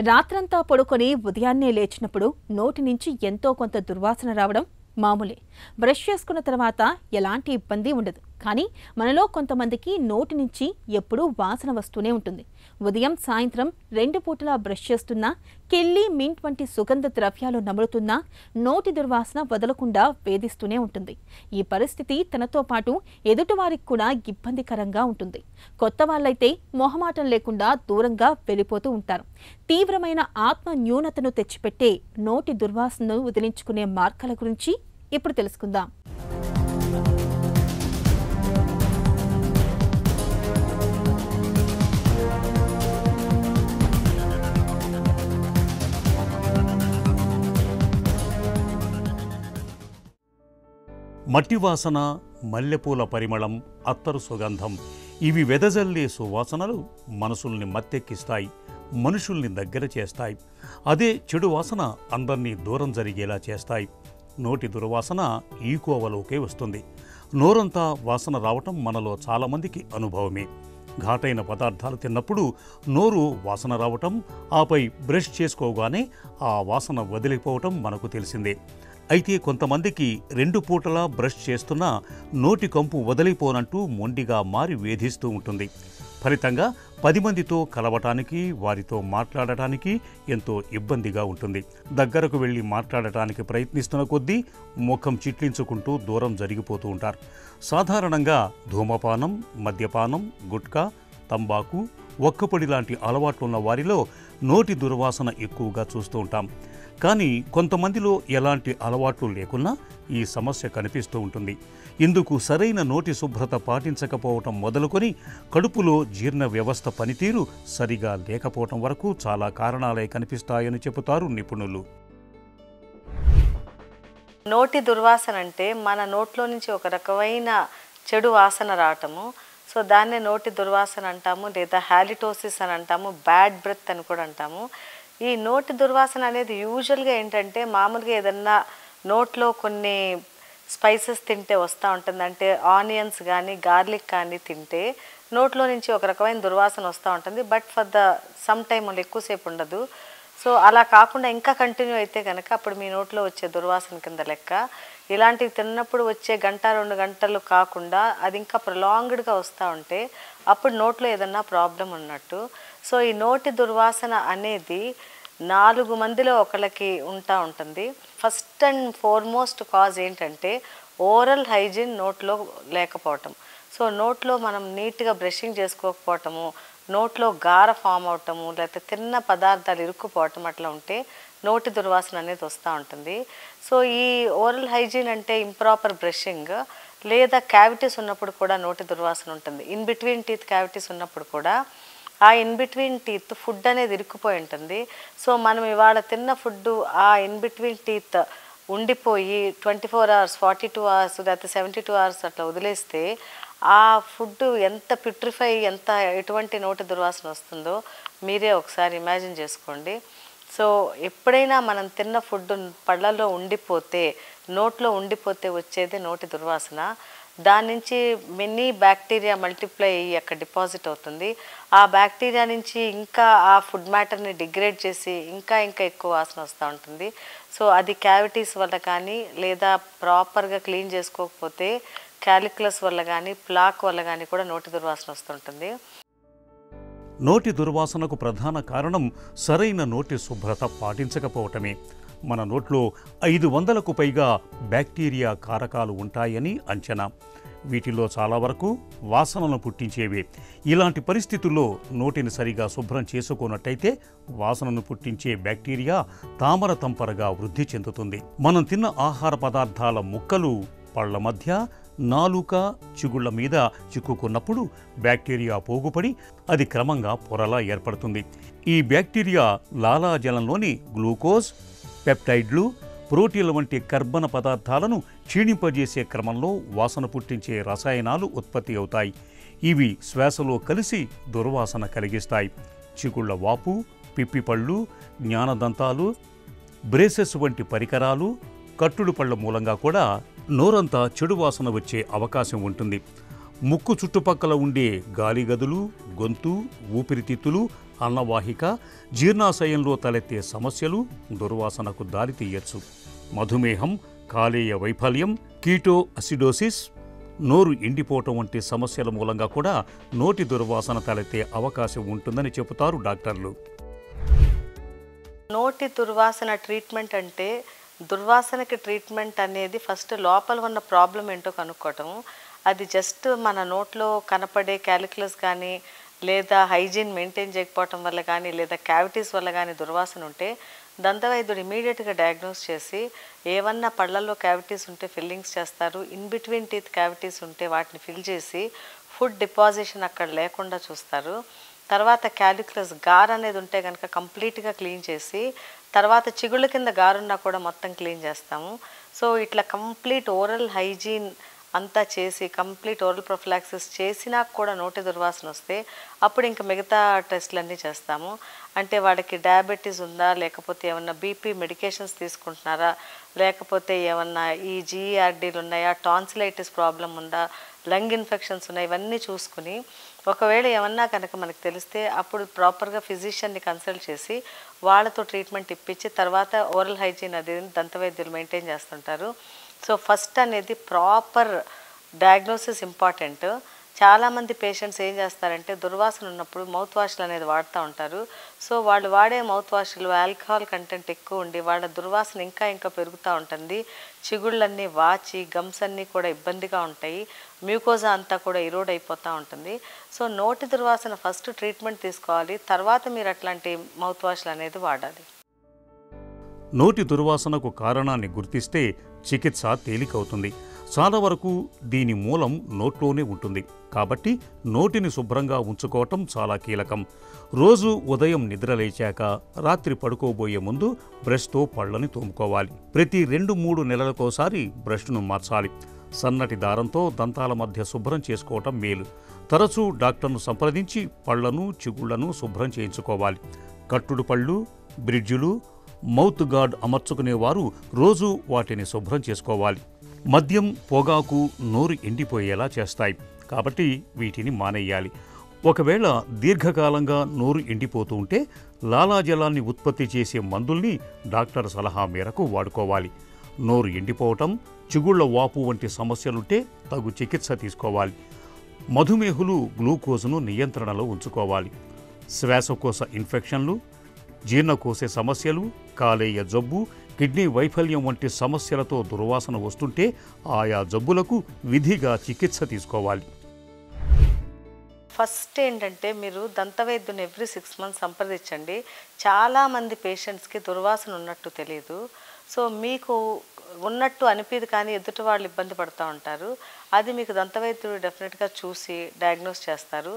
రాత్రంతా పడుకొని ఉదయాన్నే లేచినప్పుడు నోటి నుంచి ఎంతో కొంత దుర్వాసన రావడం మామూలే. బ్రష్ చేసుకున్న తర్వాత ఎలాంటి ఇబ్బంది ఉండదు. కానీ మనలో కొంతమందికి నోటి నుంచి ఎప్పుడూ వాసన వస్తూనే ఉంటుంది. ఉదయం సాయంత్రం 2 పూటలా బ్రష్ చేస్తున్నా, కెల్లి, మింట్ వంటి సుగంధ ద్రవ్యాలు నములుతున్నా నోటి దుర్వాసన వదలకుండా వేధిస్తూనే ఉంటుంది. ఈ పరిస్థితి తనతో పాటు ఎదుటివారికి కూడా ఇబ్బందికరంగా ఉంటుంది. కొత్త వాళ్ళైతే మొహమాటం లేకుండా దూరంగా వెళ్ళిపోతూ ఉంటారు. తీవ్రమైన ఆత్మ న్యూనతను తెచ్చిపెట్టే నోటి దుర్వాసనను వదిలించుకునే మార్గాల గురించి ఇప్పుడు తెలుసుకుందాం. మట్టి వాసన, మల్లెపూల పరిమళం, అత్తరు సుగంధం ఇవి వెదజల్లే సువాసనలు మనసుల్ని మత్తెక్కిస్తాయి, మనుషుల్ని దగ్గర చేస్తాయి. అదే చెడు వాసన అందరినీ దూరం జరిగేలా చేస్తాయి. నోటి దుర్వాసన ఈ కోవలోకే వస్తుంది. నోరంతా వాసన రావటం మనలో చాలామందికి అనుభవమే. ఘాటైన పదార్థాలు తిన్నప్పుడు నోరు వాసన రావటం, ఆపై బ్రష్ చేసుకోగానే ఆ వాసన వదిలిపోవటం మనకు తెలిసిందే. అయితే కొంతమందికి 2 పూటలా బ్రష్ చేస్తున్నా నోటి కంపు వదిలిపోనంటూ మొండిగా మారి వేధిస్తూ ఉంటుంది. ఫలితంగా 10 మందితో కలవటానికి, వారితో మాట్లాడటానికి ఎంతో ఇబ్బందిగా ఉంటుంది. దగ్గరకు వెళ్ళి మాట్లాడటానికి ప్రయత్నిస్తున్న కొద్దీ ముఖం చిట్లించుకుంటూ దూరం జరిగిపోతూ ఉంటారు. సాధారణంగా ధూమపానం, మద్యపానం, గుట్కా, తంబాకు, ఒక్కపొడి లాంటి అలవాట్లున్న వారిలో నోటి దుర్వాసన ఎక్కువగా చూస్తూ ఉంటాం. కానీ కొంతమందిలో ఎలాంటి అలవాట్లు లేకున్నా ఈ సమస్య కనిపిస్తూ ఉంటుంది. ఇందుకు సరైన నోటి శుభ్రత పాటించకపోవటం మొదలుకొని కడుపులో జీర్ణ వ్యవస్థ పనితీరు సరిగా లేకపోవటం వరకు చాలా కారణాలే కనిపిస్తాయని చెబుతారు నిపుణులు. నోటి దుర్వాసన అంటే మన నోట్లో నుంచి ఒక రకమైన చెడు వాసన రావటము. సో దాన్నే నోటి దుర్వాసన అంటాము, లేదా హాలిటోసిస్ అని అంటాము, బ్యాడ్ బ్రెత్ అని కూడా అంటాము. ఈ నోటి దుర్వాసన అనేది యూజువల్గా ఏంటంటే మామూలుగా ఏదన్నా నోట్లో కొన్ని స్పైసెస్ తింటే వస్తూ ఉంటుంది. అంటే ఆనియన్స్ కానీ, గార్లిక్ కానీ తింటే నోట్లో నుంచి ఒక రకమైన దుర్వాసన వస్తూ ఉంటుంది. But for the sum time ఎక్కువసేపు ఉండదు. సో అలా కాకుండా ఇంకా కంటిన్యూ అయితే కనుక అప్పుడు మీ నోట్లో వచ్చే దుర్వాసన కింద లెక్క. ఇలాంటివి తిన్నప్పుడు వచ్చే 1-2 గంటలు కాకుండా అది ఇంకా ప్రొలాంగ్డ్గా వస్తూ ఉంటే అప్పుడు నోట్లో ఏదన్నా ప్రాబ్లం ఉన్నట్టు. సో ఈ నోటి దుర్వాసన అనేది 4 మందిలో ఒకళ్ళకి ఉంటుంది. ఫస్ట్ అండ్ ఫార్మోస్ట్ కాజ్ ఏంటంటే ఓరల్ హైజీన్ నోట్లో లేకపోవటం. సో నోట్లో మనం నీట్గా బ్రషింగ్ చేసుకోకపోవటము, నోట్లో గార ఫామ్ అవటము, లేకపోతే తిన్న పదార్థాలు ఇరుక్కుపోవటం అట్లా ఉంటే నోటి దుర్వాసన అనేది వస్తూ ఉంటుంది. సో ఈ ఓరల్ హైజీన్ అంటే ఇంప్రాపర్ బ్రషింగ్, లేదా క్యావిటీస్ ఉన్నప్పుడు కూడా నోటి దుర్వాసన ఉంటుంది. ఇన్ బిట్వీన్ టీత్ క్యావిటీస్ ఉన్నప్పుడు కూడా ఆ ఇన్ బిట్వీన్ టీత్ ఫుడ్ అనేది ఇరుక్కుపోయి ఉంటుంది. సో మనం ఇవాళ తిన్న ఫుడ్ ఆ ఇన్ బిట్వీన్ టీత్ ఉండిపోయి 24 hours, 42 hours, లేకపోతే 72 hours అట్లా వదిలేస్తే ఆ ఫుడ్ ఎంత ప్యూట్రిఫై, ఎటువంటి నోటి దుర్వాసన వస్తుందో మీరే ఒకసారి ఇమాజిన్ చేసుకోండి. సో ఎప్పుడైనా మనం తిన్న ఫుడ్ పళ్ళల్లో ఉండిపోతే, నోట్లో ఉండిపోతే వచ్చేదే నోటి దుర్వాసన. దాని నుంచి మెనీ బ్యాక్టీరియా మల్టిప్లై అయ్యి అక్కడ డిపాజిట్ అవుతుంది. ఆ బ్యాక్టీరియా నుంచి ఇంకా ఆ ఫుడ్ మ్యాటర్ని డిగ్రేడ్ చేసి ఇంకా ఎక్కువ వాసన వస్తూ ఉంటుంది. సో అది క్యావిటీస్ వల్ల కానీ, లేదా ప్రాపర్గా క్లీన్ చేసుకోకపోతే క్యాలిక్యులస్ వల్ల కానీ, ప్లాక్ వల్ల కానీ కూడా నోటి దుర్వాసన వస్తుంటుంది. నోటి దుర్వాసనకు ప్రధాన కారణం సరైన నోటి శుభ్రత పాటించకపోవటమే. మన నోట్లో 500కు పైగా బ్యాక్టీరియా కారకాలు ఉంటాయని అంచనా. వీటిలో చాలా వరకు వాసనను పుట్టించేవే. ఇలాంటి పరిస్థితుల్లో నోటిని సరిగా శుభ్రం చేసుకోనట్టయితే వాసనను పుట్టించే బ్యాక్టీరియా తామర తంపరగా వృద్ధి చెందుతుంది. మనం తిన్న ఆహార పదార్థాల ముక్కలు పళ్ల మధ్య, నాలుక, చిగుళ్ల మీద చిక్కుకున్నప్పుడు బ్యాక్టీరియా పోగుపడి అది క్రమంగా పొరలా ఏర్పడుతుంది. ఈ బ్యాక్టీరియా లాలాజలంలోని గ్లూకోజ్, పెప్టైడ్లు, ప్రోటీన్ల వంటి కర్బన పదార్థాలను క్షీణింపజేసే క్రమంలో వాసన పుట్టించే రసాయనాలు ఉత్పత్తి అవుతాయి. ఇవి శ్వాసలో కలిసి దుర్వాసన కలిగిస్తాయి. చిగుళ్ల వాపు, పిప్పిపళ్ళు, జ్ఞానదంతాలు, బ్రేసెస్ వంటి పరికరాలు, కట్టుడు పళ్ళ మూలంగా కూడా నోరంతా చెడు వాసన వచ్చే అవకాశం ఉంటుంది. ముక్కు చుట్టుపక్కల ఉండే గాలి గదులు, గొంతు, ఊపిరితిత్తులు, అన్నవాహిక జీర్ణాశయంలో తలెత్తే సమస్యలు దుర్వాసనకు దారితీయచ్చు. మధుమేహం, కాలేయ వైఫల్యం, కీటో అసిడోసిస్, నోరు ఎండిపోవటం వంటి సమస్యల మూలంగా కూడా నోటి దుర్వాసన తలెత్తే అవకాశం ఉంటుందని చెబుతారు డాక్టర్లు. నోటి దుర్వాసన ట్రీట్మెంట్ అంటే దుర్వాసనకి ట్రీట్మెంట్ అనేది ఫస్ట్ లోపల ఉన్న ప్రాబ్లం ఏంటో కనుక్కోవటం. అది జస్ట్ మన నోట్లో కనపడే క్యాలిక్యులస్ కానీ లేదా హైజీన్ మెయింటైన్ చేయకపోవటం వల్ల కానీ లేదా క్యావిటీస్ వల్ల కానీ దుర్వాసన ఉంటే దంతవైద్యుడు ఇమీడియట్గా డయాగ్నోస్ చేసి ఏమన్నా పళ్ళల్లో క్యావిటీస్ ఉంటే ఫిల్లింగ్స్ చేస్తారు. ఇన్ బిట్వీన్ టీత్ క్యావిటీస్ ఉంటే వాటిని ఫిల్ చేసి ఫుడ్ డిపాజిషన్ అక్కడ లేకుండా చూస్తారు. తర్వాత క్యాలిక్యులస్ గార్ అనేది ఉంటే కనుక కంప్లీట్గా క్లీన్ చేసి తర్వాత చిగుళ్ళ కింద గారున్నా కూడా మొత్తం క్లీన్ చేస్తాము. సో ఇట్లా కంప్లీట్ ఓరల్ హైజీన్ అంతా చేసి కంప్లీట్ ఓరల్ ప్రొఫిలాక్సిస్ చేసినా కూడా నోటి దుర్వాసన వస్తే అప్పుడు ఇంకా మిగతా టెస్టులన్నీ చేస్తాము. అంటే వాడికి డయాబెటీస్ ఉందా, లేకపోతే ఏమన్నా బీపీ మెడికేషన్స్ తీసుకుంటున్నారా, లేకపోతే ఏమన్నా ఈ జీఈఆర్డీలు ఉన్నాయా, టాన్సిలైటిస్ ప్రాబ్లం ఉందా, లంగ్ ఇన్ఫెక్షన్స్ ఉన్నాయి, ఇవన్నీ చూసుకుని ఒకవేళ ఏమన్నా కనుక మనకు తెలిస్తే అప్పుడు ప్రాపర్గా ఫిజిషియన్ని కన్సల్ట్ చేసి వాళ్ళతో ట్రీట్మెంట్ ఇప్పించి తర్వాత ఓరల్ హైజీన్ అది దంతవైద్యులు మెయింటైన్ చేస్తుంటారు. సో ఫస్ట్ అనేది ప్రాపర్ డయాగ్నోసిస్ ఇంపార్టెంట్. చాలామంది పేషెంట్స్ ఏం చేస్తారంటే దుర్వాసన ఉన్నప్పుడు మౌత్ వాష్లు అనేది వాడుతూ ఉంటారు. సో వాళ్ళు వాడే మౌత్ వాష్లు ఆల్కహాల్ కంటెంట్ ఎక్కువ ఉండి వాళ్ళ దుర్వాసన ఇంకా పెరుగుతూ ఉంటుంది. చిగుళ్ళన్నీ వాచి గమ్స్ అన్నీ కూడా ఇబ్బందిగా ఉంటాయి. మ్యూకోజా అంతా కూడా ఇరోడ్ అయిపోతూ ఉంటుంది. సో నోటి దుర్వాసన ఫస్ట్ ట్రీట్మెంట్ తీసుకోవాలి, తర్వాత మీరు అట్లాంటి మౌత్ వాష్లు అనేది వాడాలి. నోటి దుర్వాసనకు కారణాన్ని గుర్తిస్తే చికిత్స తేలికవుతుంది. చాలా వరకు దీని మూలం నోట్లోనే ఉంటుంది. కాబట్టి నోటిని శుభ్రంగా ఉంచుకోవటం చాలా కీలకం. రోజు ఉదయం నిద్రలేచాక రాత్రి పడుకోబోయే ముందు బ్రష్తో పళ్ళని తోముకోవాలి. ప్రతి 2-3 నెలలకోసారి బ్రష్ను మార్చాలి. సన్నటి దారంతో దంతాల మధ్య శుభ్రం చేసుకోవటం మేలు. తరచూ డాక్టర్ను సంప్రదించి పళ్లను చిగుళ్లను శుభ్రం చేయించుకోవాలి. కట్టుడు పళ్ళు, బ్రిడ్జులు, మౌత్ గార్డ్ అమర్చుకునేవారు రోజూ వాటిని శుభ్రం చేసుకోవాలి. మద్యం, పొగాకు నోరు ఎండిపోయేలా చేస్తాయి. కాబట్టి వీటిని మానేయాలి. ఒకవేళ దీర్ఘకాలంగా నోరు ఎండిపోతూ ఉంటే లాలాజలాన్ని ఉత్పత్తి చేసే మందుల్ని డాక్టర్ సలహా మేరకు వాడుకోవాలి. నోరు ఎండిపోవటం, చిగుళ్ల వాపు వంటి సమస్యలుంటే తగు చికిత్స తీసుకోవాలి. మధుమేహులు గ్లూకోజును నియంత్రణలో ఉంచుకోవాలి. శ్వాసకోశ ఇన్ఫెక్షన్లు, జీర్ణకోశ సమస్యలు, కాలేయ జబ్బు, కిడ్నీ వైఫల్యం వంటి సమస్యలతో దుర్వాసన వస్తుంటే ఆయా జబ్బులకు విధిగా చికిత్స తీసుకోవాలి. ఫస్ట్ ఏంటంటే మీరు దంతవైద్యుని ఎవ్రీ 6 months సంప్రదించండి. చాలామంది పేషెంట్స్కి దుర్వాసన ఉన్నట్టు తెలియదు. సో మీకు ఉన్నట్టు అనిపిది కానీ ఎదుటి వాళ్ళు ఇబ్బంది పడుతూ ఉంటారు. అది మీకు దంతవైద్యుడు డెఫినెట్గా చూసి డయాగ్నోస్ చేస్తారు.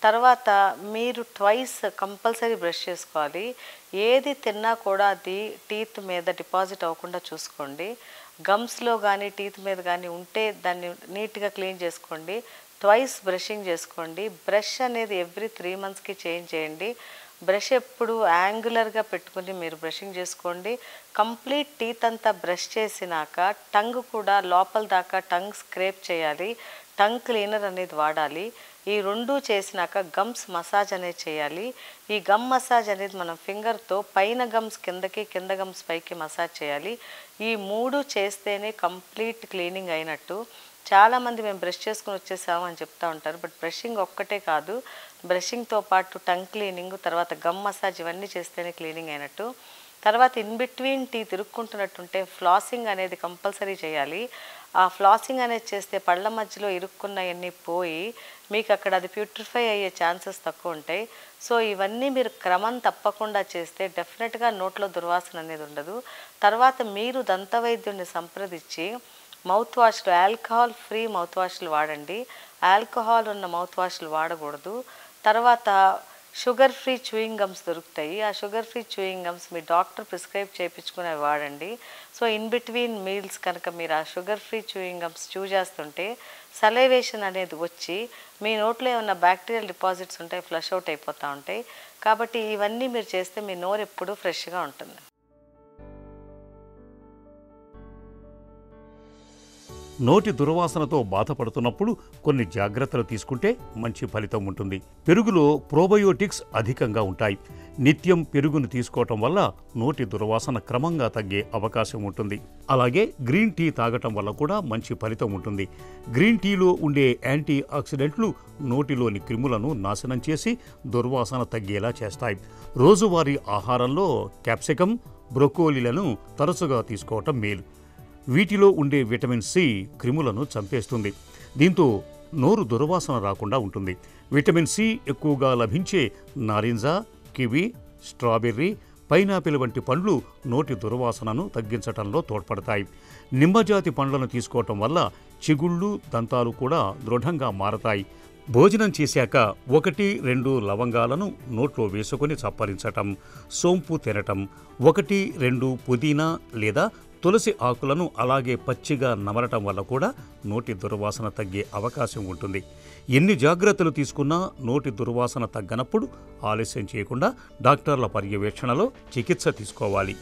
తర్వాత మీరు ట్వైస్ కంపల్సరీ బ్రష్ చేసుకోవాలి. ఏది తిన్నా కూడా అది టీత్ మీద డిపాజిట్ అవ్వకుండా చూసుకోండి. గమ్స్లో కానీ టీత్ మీద కానీ ఉంటే దాన్ని నీట్గా క్లీన్ చేసుకోండి. ట్వైస్ బ్రషింగ్ చేసుకోండి. బ్రష్ అనేది ఎవ్రీ 3 monthsకి చేంజ్ చేయండి. బ్రష్ ఎప్పుడు యాంగులర్గా పెట్టుకుని మీరు బ్రషింగ్ చేసుకోండి. కంప్లీట్ టీత్ అంతా బ్రష్ చేసినాక టంగ్ కూడా లోపల దాకా టంగ్ స్క్రేప్ చేయాలి. టంగ్ క్లీనర్ అనేది వాడాలి. ఈ 2 చేసినాక గమ్స్ మసాజ్ అనేది చేయాలి. ఈ గమ్ మసాజ్ అనేది మనం ఫింగర్తో పైన గమ్స్ కిందకి, కింద గమ్స్ పైకి మసాజ్ చేయాలి. ఈ 3 చేస్తేనే కంప్లీట్ క్లీనింగ్ అయినట్టు. చాలామంది మేము బ్రష్ చేసుకుని వచ్చేసాము అని చెప్తూ ఉంటారు. బట్ బ్రషింగ్ ఒక్కటే కాదు, బ్రషింగ్తో పాటు టంగ్ క్లీనింగ్, తర్వాత గమ్ మసాజ్ ఇవన్నీ చేస్తేనే క్లీనింగ్ అయినట్టు. తర్వాత ఇన్ బిట్వీన్ టీత్ ఇరుక్కుంటున్నట్టుంటే ఫ్లాసింగ్ అనేది కంపల్సరీ చేయాలి. ఆ ఫ్లాసింగ్ అనేది చేస్తే పళ్ళ మధ్యలో ఇరుక్కున్నవన్నీ పోయి మీకు అక్కడ అది ప్యూట్రిఫై అయ్యే ఛాన్సెస్ తక్కువ ఉంటాయి. సో ఇవన్నీ మీరు క్రమం తప్పకుండా చేస్తే డెఫినెట్గా నోట్లో దుర్వాసన అనేది ఉండదు. తర్వాత మీరు దంతవైద్యుడిని సంప్రదించి మౌత్ వాష్లు, ఆల్కహాల్ ఫ్రీ మౌత్ వాష్లు వాడండి. ఆల్కహాల్ ఉన్న మౌత్ వాష్లు వాడకూడదు. తర్వాత షుగర్ ఫ్రీ చూయింగ్ గమ్స్ దొరుకుతాయి. ఆ షుగర్ ఫ్రీ చూయింగ్ గమ్స్ మీ డాక్టర్ ప్రిస్క్రైబ్ చేయించుకుని అవి వాడండి. సో ఇన్ బిట్వీన్ మీల్స్ కనుక మీరు ఆ షుగర్ ఫ్రీ చూయింగ్ గమ్స్ చూ చేస్తుంటే సలైవేషన్ అనేది వచ్చి మీ నోట్లో ఏమన్నా బ్యాక్టీరియల్ డిపాజిట్స్ ఉంటాయి, ఫ్లష్ అవుట్ అయిపోతూ ఉంటాయి. కాబట్టి ఇవన్నీ మీరు చేస్తే మీ నోరు ఎప్పుడూ ఫ్రెష్గా ఉంటుంది. నోటి దుర్వాసనతో బాధపడుతున్నప్పుడు కొన్ని జాగ్రత్తలు తీసుకుంటే మంచి ఫలితం ఉంటుంది. పెరుగులో ప్రోబయోటిక్స్ అధికంగా ఉంటాయి. నిత్యం పెరుగును తీసుకోవటం వల్ల నోటి దుర్వాసన క్రమంగా తగ్గే అవకాశం ఉంటుంది. అలాగే గ్రీన్ టీ తాగటం వల్ల కూడా మంచి ఫలితం ఉంటుంది. గ్రీన్ టీలో ఉండే యాంటీ ఆక్సిడెంట్లు నోటిలోని క్రిములను నాశనం చేసి దుర్వాసన తగ్గేలా చేస్తాయి. రోజువారీ ఆహారంలో క్యాప్సికం, బ్రొకోలీలను తరచుగా తీసుకోవటం మేలు. వీటిలో ఉండే విటమిన్ సి క్రిములను చంపేస్తుంది. దీంతో నోరు దుర్వాసన రాకుండా ఉంటుంది. విటమిన్ సి ఎక్కువగా లభించే నారింజ, కివి, స్ట్రాబెర్రీ, పైనాపిల్ వంటి పండ్లు నోటి దుర్వాసనను తగ్గించటంలో తోడ్పడతాయి. నిమ్మజాతి పండ్లను తీసుకోవటం వల్ల చిగుళ్ళు, దంతాలు కూడా దృఢంగా మారతాయి. భోజనం చేశాక 1-2 లవంగాలను నోట్లో వేసుకొని చప్పరించటం, సోంపు తినటం, 1-2 పుదీనా లేదా తులసి ఆకులను అలాగే పచ్చిగా నమలటం వల్ల కూడా నోటి దుర్వాసన తగ్గే అవకాశం ఉంటుంది. ఎన్ని జాగ్రత్తలు తీసుకున్నా నోటి దుర్వాసన తగ్గనప్పుడు ఆలస్యం చేయకుండా డాక్టర్ల పర్యవేక్షణలో చికిత్స తీసుకోవాలి.